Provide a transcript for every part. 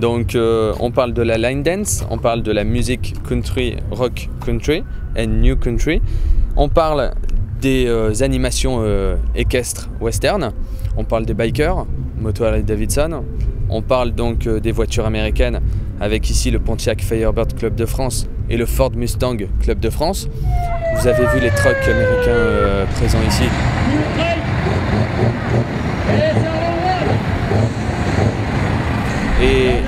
Donc on parle de la line dance, on parle de la musique country, rock country et new country. On parle des animations équestres western, on parle des bikers, moto Harley-Davidson, on parle donc des voitures américaines avec ici le Pontiac Firebird Club de France et le Ford Mustang Club de France. Vous avez vu les trucks américains présents ici.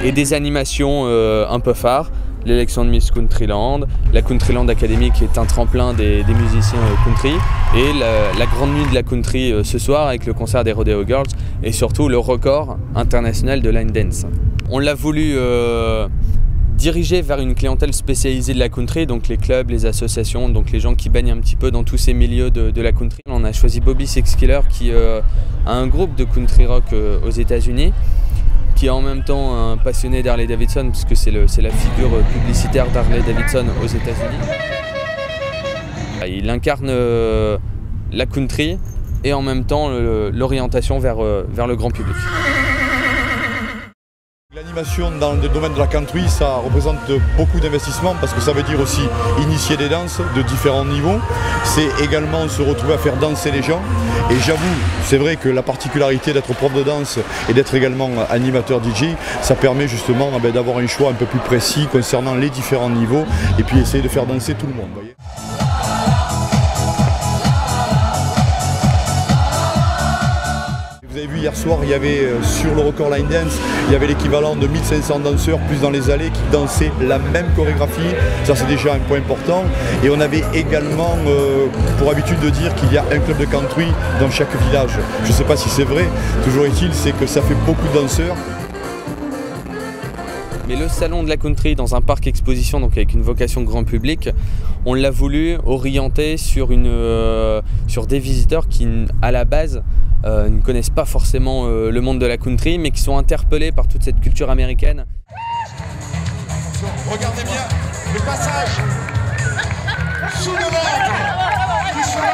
Et des animations un peu phares, l'élection de Miss Countryland, la Countryland Academy qui est un tremplin des musiciens country, et la grande nuit de la country ce soir avec le concert des Rodeo Girls et surtout le record international de line dance. On l'a voulu diriger vers une clientèle spécialisée de la country, donc les clubs, les associations, donc les gens qui baignent un petit peu dans tous ces milieux de la country. On a choisi Bobby Sixkiller qui a un groupe de country rock aux États-Unis, qui est en même temps un passionné d'Harley-Davidson, puisque c'est la figure publicitaire d'Harley-Davidson aux États-Unis. Il incarne la country et en même temps l'orientation vers le grand public. L'animation dans le domaine de la country, ça représente beaucoup d'investissements parce que ça veut dire aussi initier des danses de différents niveaux. C'est également se retrouver à faire danser les gens. Et j'avoue, c'est vrai que la particularité d'être prof de danse et d'être également animateur DJ, ça permet justement d'avoir un choix un peu plus précis concernant les différents niveaux et puis essayer de faire danser tout le monde. Voyez. Vous avez vu hier soir, il y avait sur le record line dance, il y avait l'équivalent de 1500 danseurs plus dans les allées qui dansaient la même chorégraphie. Ça c'est déjà un point important. Et on avait également pour habitude de dire qu'il y a un club de country dans chaque village. Je ne sais pas si c'est vrai, toujours est-il, c'est que ça fait beaucoup de danseurs. Mais le salon de la country dans un parc exposition, donc avec une vocation grand public, on l'a voulu orienter sur des visiteurs qui, à la base, ne connaissent pas forcément le monde de la country, mais qui sont interpellés par toute cette culture américaine. Regardez bien le passage sous le ventre du cheval.